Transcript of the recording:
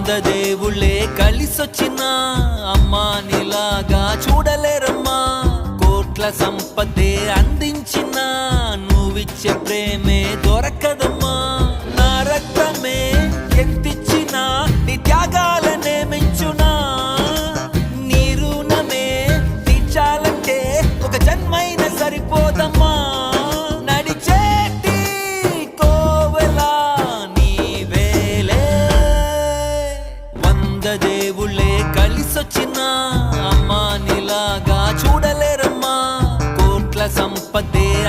దేవుళ్ళే కలిసొచ్చినా అమ్మా నీలాగా చూడలేరమ్మా. కోట్ల సంపదే అందించిన నువ్విచ్చే ప్రేమే దొరకదమ్మా. నా రక్తమే ఎంతిచ్చినా నీ త్యాగాలనే మెంచునా. నీ రుణమే తీర్చాలంటే ఒక జన్మైన సరిపోదమ్మా. నడిచేటి కోవెలా నీవేలే. దేవుళ్ళే కలిసొచ్చినా అమ్మా నీలాగా చూడలేరమ్మా. కోట్ల సంపదే